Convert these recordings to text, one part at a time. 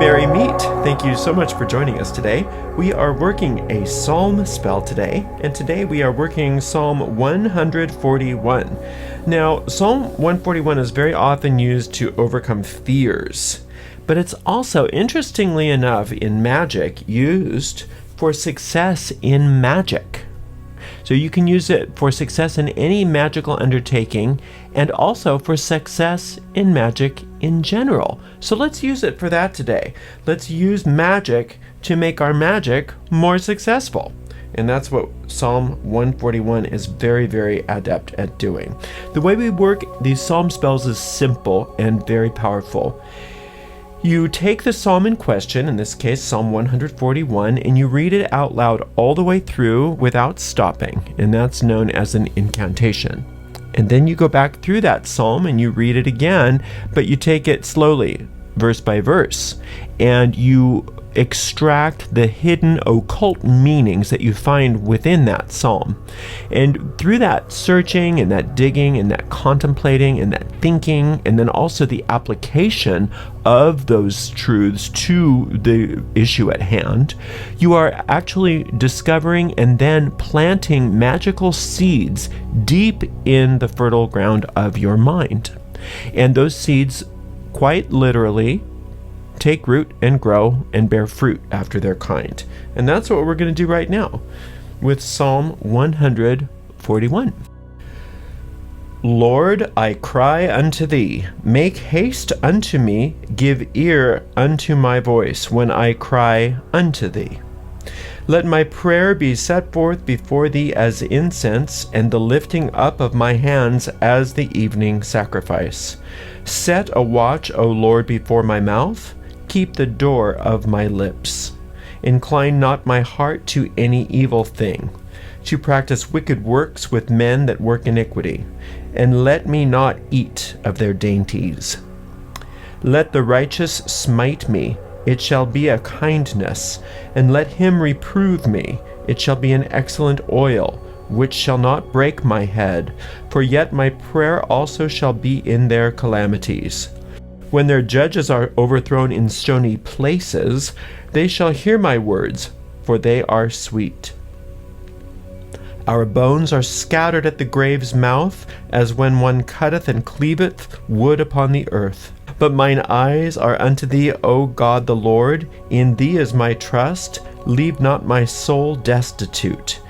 Merry Meet! Thank you so much for joining us today. We are working a psalm spell today, and today we are working Psalm 141. Now, Psalm 141 is very often used to overcome fears, but it's also, interestingly enough, in magic, used for success in magic. So you can use it for success in any magical undertaking and also for success in magic in general. So let's use it for that today. Let's use magic to make our magic more successful. And that's what Psalm 141 is very, very adept at doing. The way we work these psalm spells is simple and very powerful. You take the psalm in question, in this case Psalm 141, and you read it out loud all the way through without stopping, and that's known as an incantation. And then you go back through that psalm and you read it again, but you take it slowly, verse by verse, and you extract the hidden occult meanings that you find within that psalm. And through that searching and that digging and that contemplating and that thinking, and then also the application of those truths to the issue at hand, you are actually discovering and then planting magical seeds deep in the fertile ground of your mind. And those seeds, quite literally, take root and grow and bear fruit after their kind. And that's what we're going to do right now with Psalm 141. Lord, I cry unto thee, make haste unto me, give ear unto my voice when I cry unto thee. Let my prayer be set forth before thee as incense, and the lifting up of my hands as the evening sacrifice. Set a watch, O Lord, before my mouth. Keep the door of my lips. Incline not my heart to any evil thing, to practice wicked works with men that work iniquity, and let me not eat of their dainties. Let the righteous smite me, it shall be a kindness, and let him reprove me, it shall be an excellent oil, which shall not break my head, for yet my prayer also shall be in their calamities. When their judges are overthrown in stony places, they shall hear my words, for they are sweet. Our bones are scattered at the grave's mouth, as when one cutteth and cleaveth wood upon the earth. But mine eyes are unto thee, O God the Lord. In thee is my trust. Leave not my soul destitute.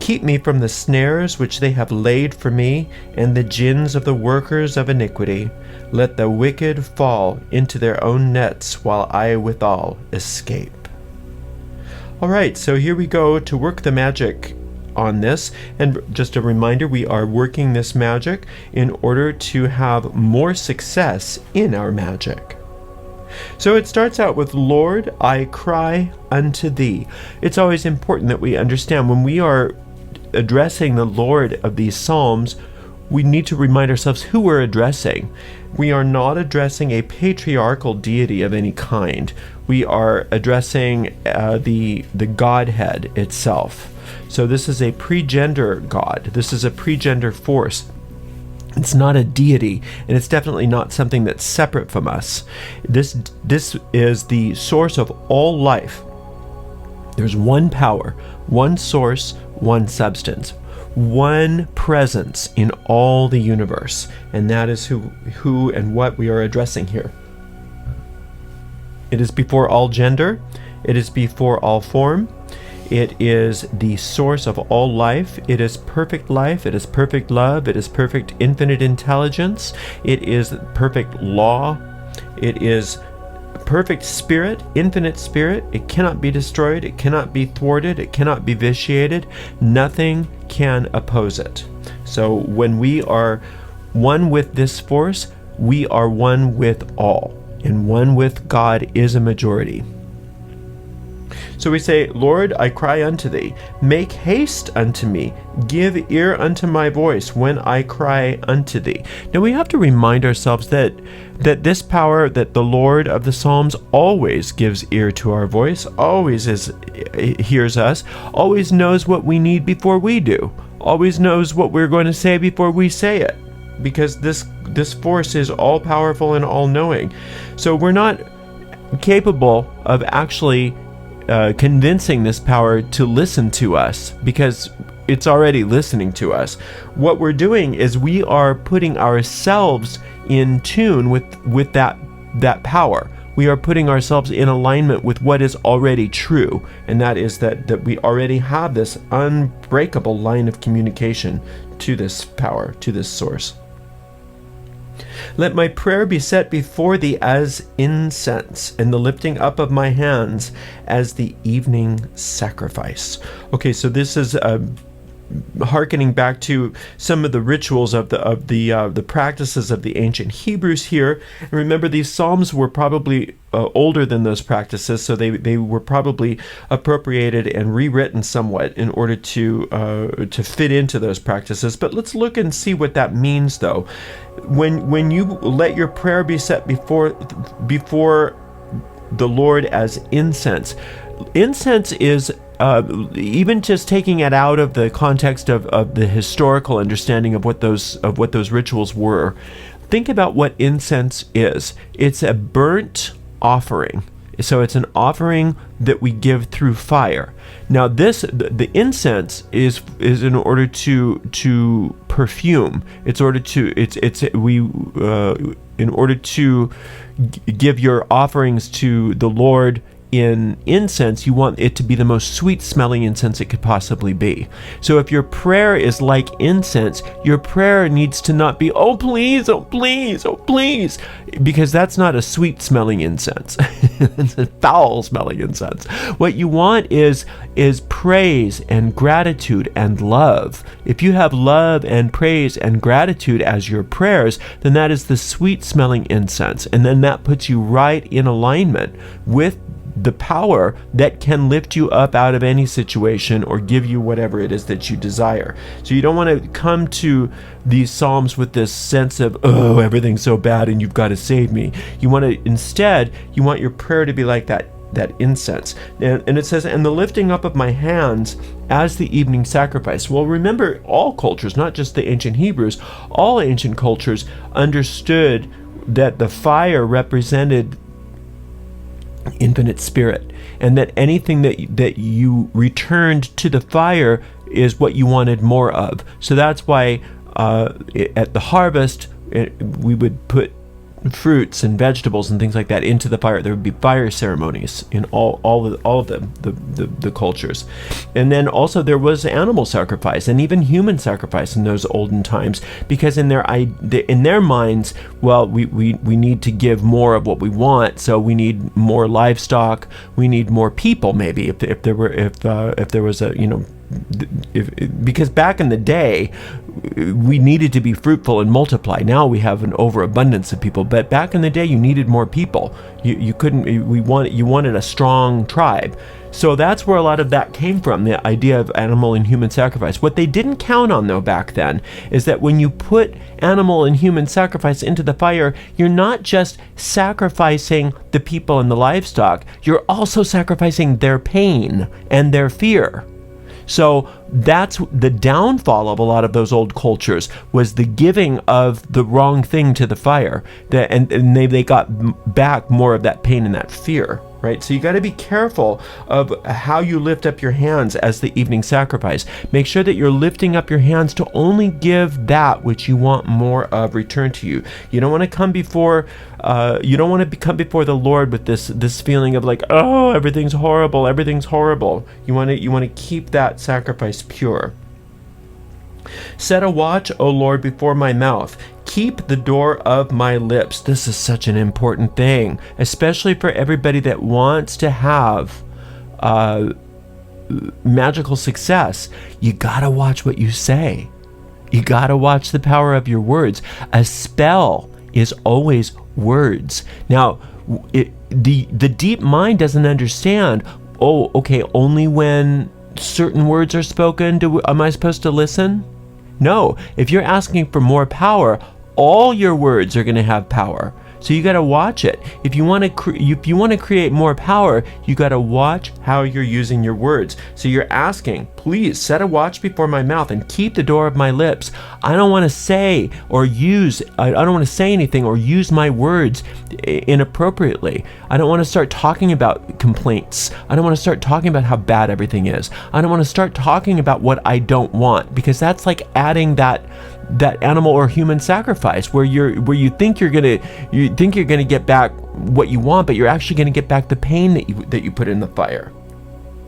Keep me from the snares which they have laid for me, and the gins of the workers of iniquity. Let the wicked fall into their own nets, while I withal escape. All right, so here we go to work the magic on this. And just a reminder, we are working this magic in order to have more success in our magic. So it starts out with, Lord, I cry unto thee. It's always important that we understand when we are addressing the Lord of these Psalms, we need to remind ourselves who we're addressing. We are not addressing a patriarchal deity of any kind. We are addressing the Godhead itself. So this is a pre-gender God. This is a pre-gender force. It's not a deity, and it's definitely not something that's separate from us. This is the source of all life. There's one power, one source, one substance, one presence in all the universe, and that is who and what we are addressing here. It is before all gender, it is before all form, it is the source of all life, it is perfect life, it is perfect love, it is perfect infinite intelligence, it is perfect law, it is perfect spirit, infinite spirit. It cannot be destroyed, it cannot be thwarted, it cannot be vitiated. Nothing can oppose it. So when we are one with this force, we are one with all, and one with God is a majority. So we say, Lord, I cry unto thee. Make haste unto me. Give ear unto my voice when I cry unto thee. Now we have to remind ourselves that this power, that the Lord of the Psalms always gives ear to our voice, always hears us, always knows what we need before we do, always knows what we're going to say before we say it, because this force is all powerful and all knowing. So we're not capable of actually convincing this power to listen to us, because it's already listening to us. What we're doing is we are putting ourselves in tune with that power. We are putting ourselves in alignment with what is already true, and that is that we already have this unbreakable line of communication to this power, to this source. Let my prayer be set before thee as incense, and the lifting up of my hands as the evening sacrifice. Okay, so this is hearkening back to some of the rituals of the practices of the ancient Hebrews here. And remember, these psalms were probably older than those practices, so they were probably appropriated and rewritten somewhat in order to fit into those practices. But let's look and see what that means, though. When you let your prayer be set before the Lord as incense. Incense is even just taking it out of the context of the historical understanding of what those rituals were. Think about what incense is. It's a burnt offering. So it's an offering that we give through fire. Now the incense is in order to perfume. In order to give your offerings to the Lord in incense, you want it to be the most sweet smelling incense it could possibly be. So if your prayer is like incense, your prayer needs to not be, oh please, oh please, oh please, because that's not a sweet smelling incense. It's a foul smelling incense. What you want is praise and gratitude and love. If you have love and praise and gratitude as your prayers, then that is the sweet smelling incense. And then that puts you right in alignment with the power that can lift you up out of any situation or give you whatever it is that you desire. So you don't want to come to these psalms with this sense of, oh, everything's so bad and you've got to save me. You want your prayer to be like that incense. And it says, and the lifting up of my hands as the evening sacrifice. Well, remember, all cultures, not just the ancient Hebrews, all ancient cultures understood that the fire represented infinite spirit, and that anything that you returned to the fire is what you wanted more of. So that's why at the harvest we would put fruits and vegetables and things like that into the fire. There would be fire ceremonies in all of the cultures. And then also there was animal sacrifice and even human sacrifice in those olden times, because in their minds, well, we need to give more of what we want, so we need more livestock, we need more people, maybe if there was a, because back in the day we needed to be fruitful and multiply. Now we have an overabundance of people, but back in the day you needed more people. You wanted a strong tribe. So that's where a lot of that came from, the idea of animal and human sacrifice. What they didn't count on, though, back then, is that when you put animal and human sacrifice into the fire, you're not just sacrificing the people and the livestock, you're also sacrificing their pain and their fear. So that's the downfall of a lot of those old cultures, was the giving of the wrong thing to the fire, and they got back more of that pain and that fear, right? So you got to be careful of how you lift up your hands as the evening sacrifice. Make sure that you're lifting up your hands to only give that which you want more of return to you. You don't want to come before the Lord with this feeling of like, oh, everything's horrible. You want to keep that sacrifice pure. Set a watch, O Lord, before my mouth. Keep the door of my lips. This is such an important thing, especially for everybody that wants to have magical success. You gotta watch what you say. You gotta watch the power of your words. A spell is always words. Now, the deep mind doesn't understand, oh, okay, only when certain words are spoken am I supposed to listen? No, if you're asking for more power, all your words are going to have power. So you got to watch it. If you want to create more power, you got to watch how you're using your words. So you're asking, please set a watch before my mouth and keep the door of my lips. I don't want to say anything or use my words inappropriately. I don't want to start talking about complaints. I don't want to start talking about how bad everything is. I don't want to start talking about what I don't want, because that's like adding that animal or human sacrifice where you think you're gonna get back what you want, but you're actually gonna get back the pain that you put in the fire.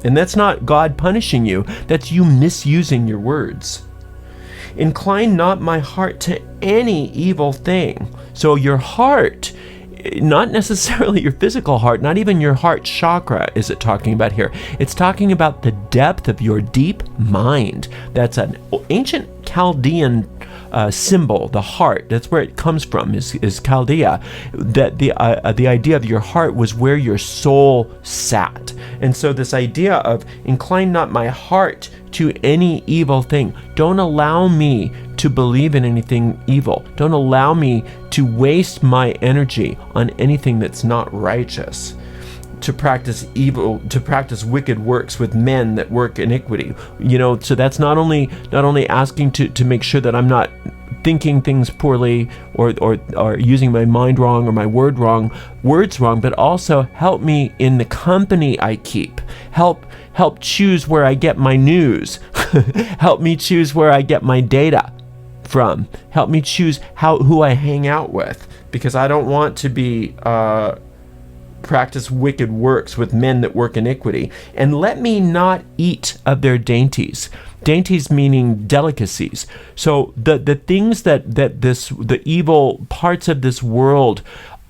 And that's not God punishing you, that's you misusing your words. Incline not my heart to any evil thing. So your heart, not necessarily your physical heart, not even your heart chakra is it talking about here. It's talking about the depth of your deep mind. That's an ancient Chaldean symbol, the heart. That's where it comes from, is Chaldea. That the idea of your heart was where your soul sat. And so this idea of incline not my heart to any evil thing. Don't allow me to believe in anything evil. Don't allow me to waste my energy on anything that's not righteous. To practice evil, to practice wicked works with men that work iniquity. So that's not only asking to make sure that I'm not thinking things poorly or using my mind wrong or my words wrong, but also help me in the company I keep. Help choose where I get my news. Help me choose where I get my data from. Help me choose who I hang out with, because I don't want to be practice wicked works with men that work iniquity. And let me not eat of their dainties. Dainties meaning delicacies. So the things the evil parts of this world,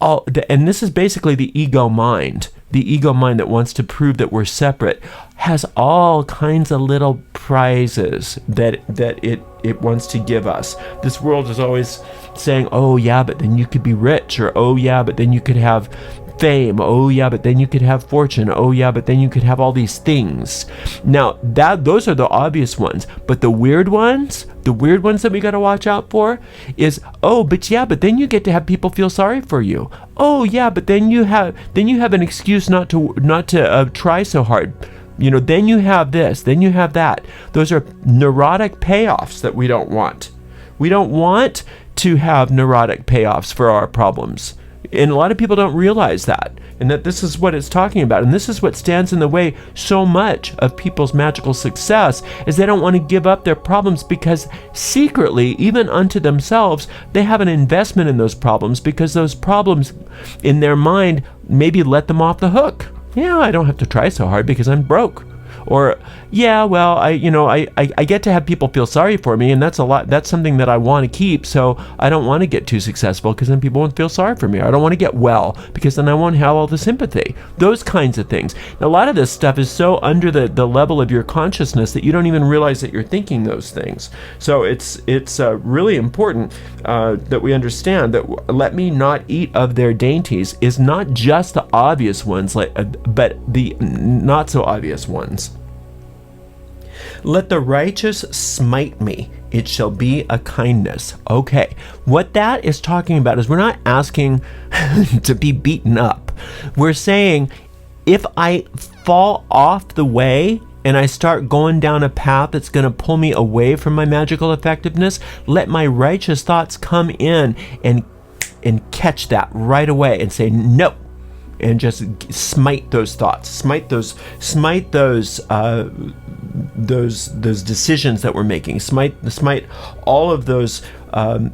and this is basically the ego mind. The ego mind that wants to prove that we're separate has all kinds of little prizes that it wants to give us. This world is always saying, oh yeah, but then you could be rich, or oh yeah, but then you could have fame, oh yeah, but then you could have fortune, oh yeah, but then you could have all these things. Now those are the obvious ones, but the weird ones that we got to watch out for is, oh, but then you get to have people feel sorry for you. Oh yeah, but then you have an excuse not to try so hard. Then you have this, then you have that. Those are neurotic payoffs that we don't want. We don't want to have neurotic payoffs for our problems. And a lot of people don't realize that, and that this is what it's talking about. And this is what stands in the way so much of people's magical success, is they don't want to give up their problems, because secretly, even unto themselves, they have an investment in those problems, because those problems in their mind maybe let them off the hook. Yeah, I don't have to try so hard because I'm broke. Or, yeah, well, I get to have people feel sorry for me, and that's something that I want to keep, so I don't want to get too successful, because then people won't feel sorry for me. I don't want to get well, because then I won't have all the sympathy. Those kinds of things. Now, a lot of this stuff is so under the level of your consciousness that you don't even realize that you're thinking those things. So it's really important that we understand that let me not eat of their dainties is not just the obvious ones, but the not so obvious ones. Let the righteous smite me, it shall be a kindness. Okay, what that is talking about is we're not asking to be beaten up. We're saying, if I fall off the way and I start going down a path that's going to pull me away from my magical effectiveness, let my righteous thoughts come in and catch that right away and say, no. And just smite those thoughts, smite those decisions that we're making, smite all of those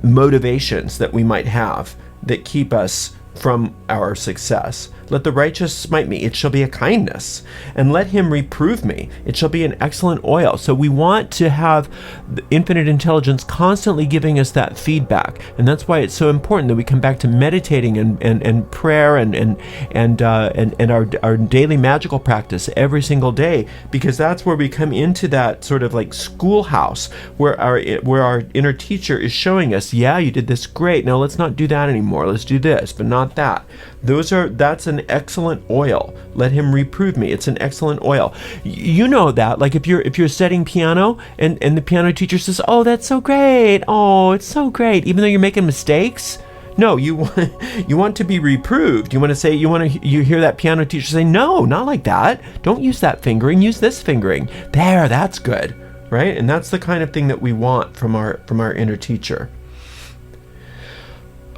motivations that we might have that keep us from our success. Let the righteous smite me, it shall be a kindness. And let him reprove me, it shall be an excellent oil. So we want to have the infinite intelligence constantly giving us that feedback. And that's why it's so important that we come back to meditating and prayer and our daily magical practice every single day, because that's where we come into that sort of like schoolhouse where our inner teacher is showing us, yeah, you did this great. Now let's not do that anymore. Let's do this, but not that. That's an excellent oil. Let him reprove me. It's an excellent oil. You know that, like if you're studying piano and the piano teacher says, oh, that's so great. Oh, it's so great. Even though you're making mistakes, No, you want to be reproved. You want to say, you hear that piano teacher say, no, not like that. Don't use that fingering, use this fingering. There, that's good, right? And that's the kind of thing that we want from our inner teacher.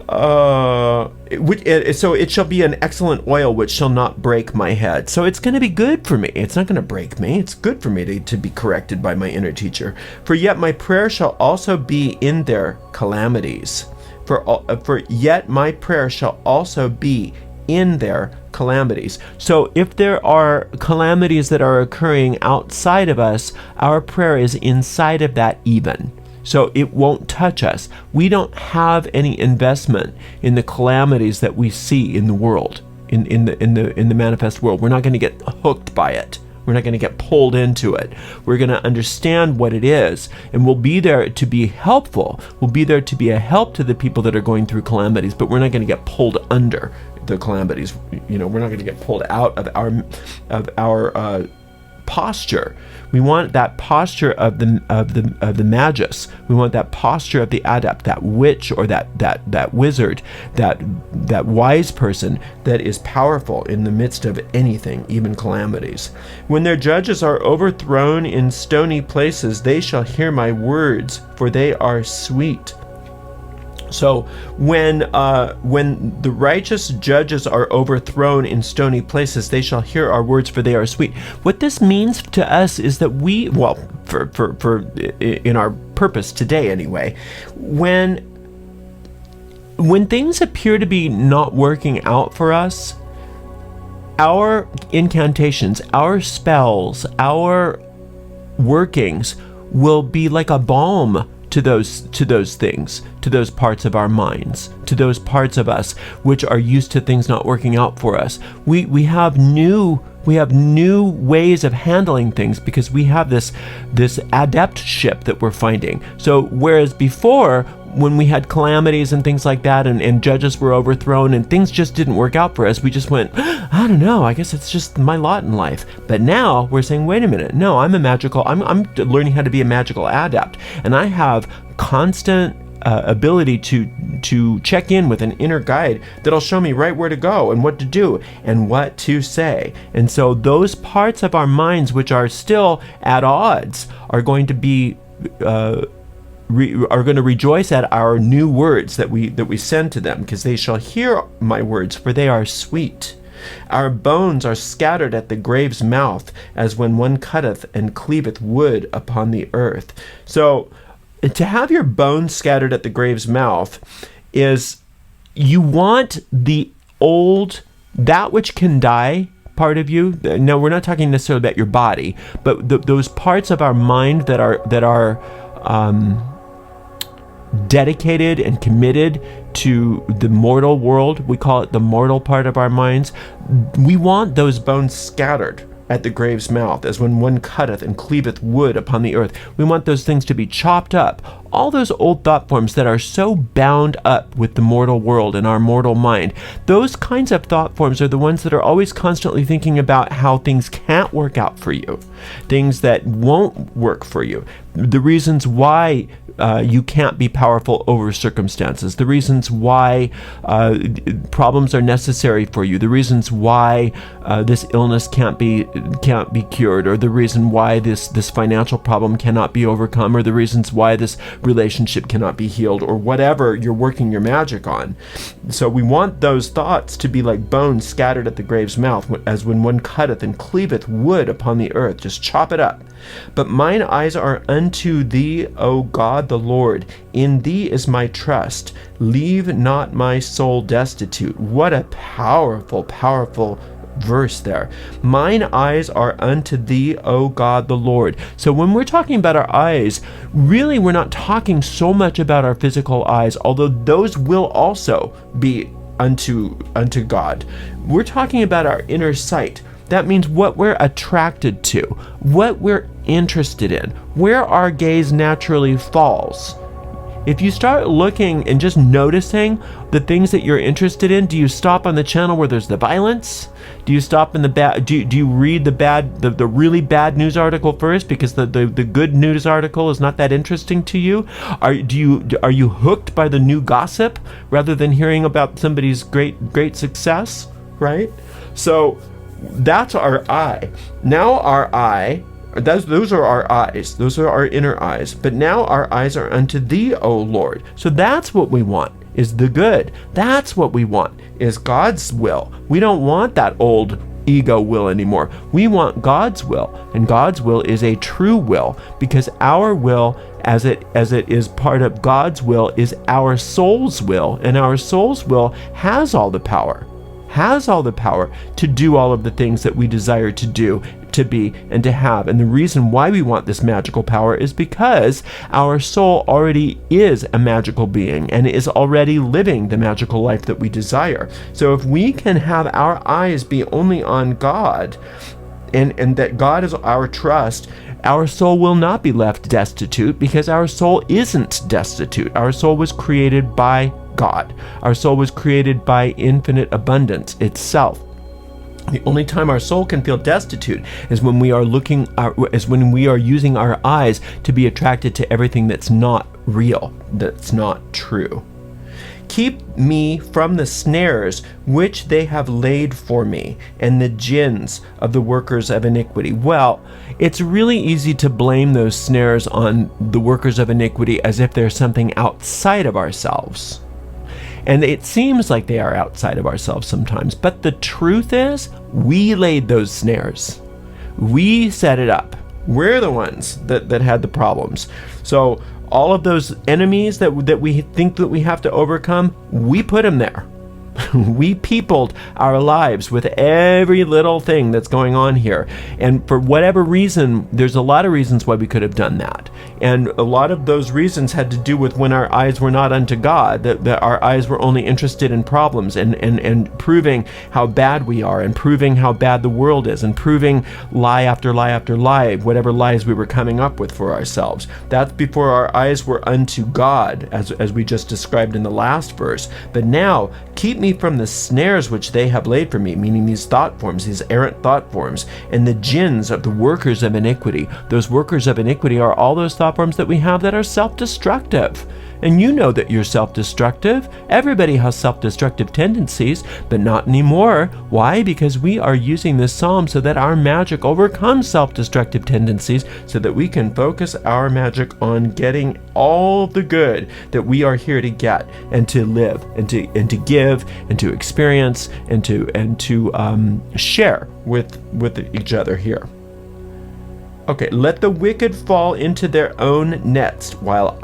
So it shall be an excellent oil which shall not break my head. So it's going to be good for me. It's not going to break me. It's good for me to be corrected by my inner teacher. For yet my prayer shall also be in their calamities. For yet my prayer shall also be in their calamities. So if there are calamities that are occurring outside of us, our prayer is inside of that even. So it won't touch us. We don't have any investment in the calamities that we see in the world, in the manifest world. We're not going to get hooked by it. We're not going to get pulled into it. We're going to understand what it is, and we'll be there to be helpful. We'll be there to be a help to the people that are going through calamities, but we're not going to get pulled under the calamities. We're not going to get pulled out of our posture. We want that posture of the magus. We want that posture of the adept, that witch or that wizard, that wise person that is powerful in the midst of anything, even calamities. When their judges are overthrown in stony places, they shall hear my words, for they are sweet. So when the righteous judges are overthrown in stony places, they shall hear our words, for they are sweet. What this means to us is that for in our purpose today anyway, when things appear to be not working out for us, our incantations, our spells, our workings will be like a balm to those things, to those parts of our minds, to those parts of us which are used to things not working out for us. We have new ways of handling things because we have this adeptship that we're finding. So whereas before, when we had calamities and things like that, and judges were overthrown and things just didn't work out for us, we just went, I don't know, I guess it's just my lot in life. But now we're saying, wait a minute, no, I'm learning how to be a magical adept, and I have constant ability to check in with an inner guide that'll show me right where to go and what to do and what to say. And so those parts of our minds which are still at odds are going to be are going to rejoice at our new words that we send to them, because they shall hear my words, for they are sweet. Our bones are scattered at the grave's mouth, as when one cutteth and cleaveth wood upon the earth. So to have your bones scattered at the grave's mouth is, you want the old, that which can die part of you. No, we're not talking necessarily about your body, but those parts of our mind that are dedicated and committed to the mortal world. We call it the mortal part of our minds. We want those bones scattered at the grave's mouth, as when one cutteth and cleaveth wood upon the earth. We want those things to be chopped up. All those old thought forms that are so bound up with the mortal world and our mortal mind, those kinds of thought forms are the ones that are always constantly thinking about how things can't work out for you, things that won't work for you, the reasons why you can't be powerful over circumstances, the reasons why problems are necessary for you, the reasons why this illness can't be cured, or the reason why this financial problem cannot be overcome, or the reasons why this relationship cannot be healed, or whatever you're working your magic on. So we want those thoughts to be like bones scattered at the grave's mouth, as when one cutteth and cleaveth wood upon the earth. Just chop it up. But mine eyes are unto thee, O God the Lord. In thee is my trust. Leave not my soul destitute. What a powerful, powerful verse there. Mine eyes are unto thee, O God the Lord. So when we're talking about our eyes, really we're not talking so much about our physical eyes, although those will also be unto God. We're talking about our inner sight. That means what we're attracted to, what we're interested in, where our gaze naturally falls. If you start looking and just noticing the things that you're interested in, do you stop on the channel where there's the violence? Do you stop in the bad? Do you read the really bad news article first because the good news article is not that interesting to you? Are you hooked by the new gossip rather than hearing about somebody's great success? Right? So that's our eye. Now our eye. Those are our eyes. Those are our inner eyes. But now our eyes are unto thee, O Lord. So that's what we want, is the good. That's what we want, is God's will. We don't want that old ego will anymore. We want God's will. And God's will is a true will, because our will, as it is part of God's will, is our soul's will. And our soul's will has all the power. Has all the power to do all of the things that we desire to do, to be, and to have. And the reason why we want this magical power is because our soul already is a magical being and is already living the magical life that we desire. So if we can have our eyes be only on God, and that God is our trust, our soul will not be left destitute, because our soul isn't destitute. Our soul was created by God. Our soul was created by infinite abundance itself. The only time our soul can feel destitute is when we are using our eyes to be attracted to everything that's not real, that's not true. Keep me from the snares which they have laid for me, and the gins of the workers of iniquity. Well, it's really easy to blame those snares on the workers of iniquity as if they're something outside of ourselves. And it seems like they are outside of ourselves sometimes. But the truth is, we laid those snares. We set it up. We're the ones that had the problems. So all of those enemies that we think that we have to overcome, we put them there. We peopled our lives with every little thing that's going on here. And for whatever reason, there's a lot of reasons why we could have done that. And a lot of those reasons had to do with when our eyes were not unto God, that our eyes were only interested in problems and proving how bad we are, and proving how bad the world is, and proving lie after lie after lie, whatever lies we were coming up with for ourselves. That's before our eyes were unto God, as we just described in the last verse. But now, keep me from the snares which they have laid for me, meaning these thought forms, these errant thought forms, and the gins of the workers of iniquity. Those workers of iniquity are all those thought forms that we have that are self-destructive. And you know that you're self-destructive. Everybody has self-destructive tendencies, but not anymore. Why? Because we are using this psalm so that our magic overcomes self-destructive tendencies, so that we can focus our magic on getting all the good that we are here to get, and to live, and to give, and to experience, and to share with each other here. Okay, let the wicked fall into their own nets let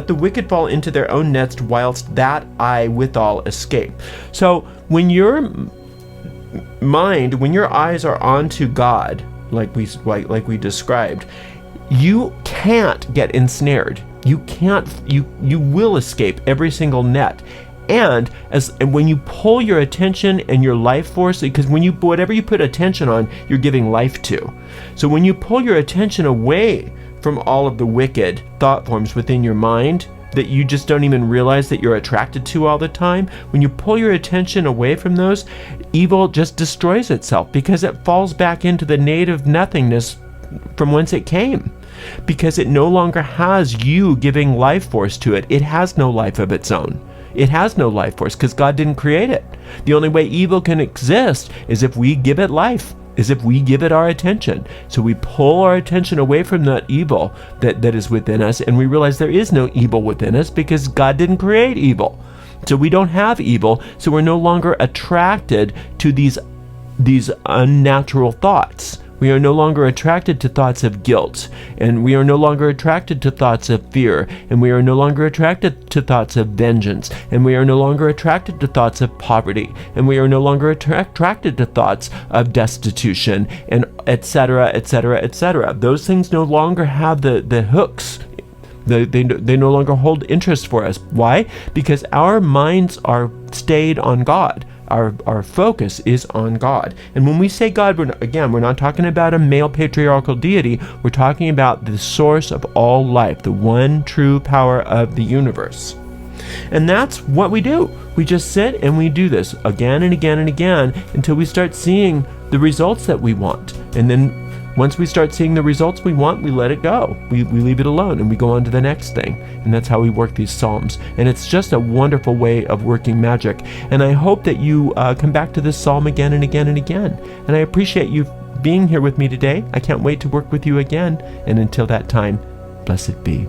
the wicked fall into their own nest, whilst that I withal escape. So when your eyes are onto God, like we described, you can't get ensnared. You will escape every single net. And when you pull your attention and your life force, because whatever you put attention on, you're giving life to. So when you pull your attention away from all of the wicked thought forms within your mind that you just don't even realize that you're attracted to all the time, when you pull your attention away from those, evil just destroys itself, because it falls back into the native nothingness from whence it came. Because it no longer has you giving life force to it. It has no life of its own. It has no life force because God didn't create it. The only way evil can exist is if we give it life, is if we give it our attention. So we pull our attention away from that evil that is within us, and we realize there is no evil within us because God didn't create evil. So we don't have evil, so we're no longer attracted to these unnatural thoughts. We are no longer attracted to thoughts of guilt, and we are no longer attracted to thoughts of fear, and we are no longer attracted to thoughts of vengeance, and we are no longer attracted to thoughts of poverty, and we are no longer attracted to thoughts of destitution, and etc., etc., etc. Those things no longer have the hooks. They no longer hold interest for us. Why? Because our minds are stayed on God. our focus is on God. And when we say God, we're not talking about a male patriarchal deity. We're talking about the source of all life, the one true power of the universe. And that's what we do. We just sit and we do this again and again and again until we start seeing the results that we want. And then once we start seeing the results we want, we let it go. We leave it alone and we go on to the next thing. And that's how we work these psalms. And it's just a wonderful way of working magic. And I hope that you come back to this psalm again and again and again. And I appreciate you being here with me today. I can't wait to work with you again. And until that time, blessed be.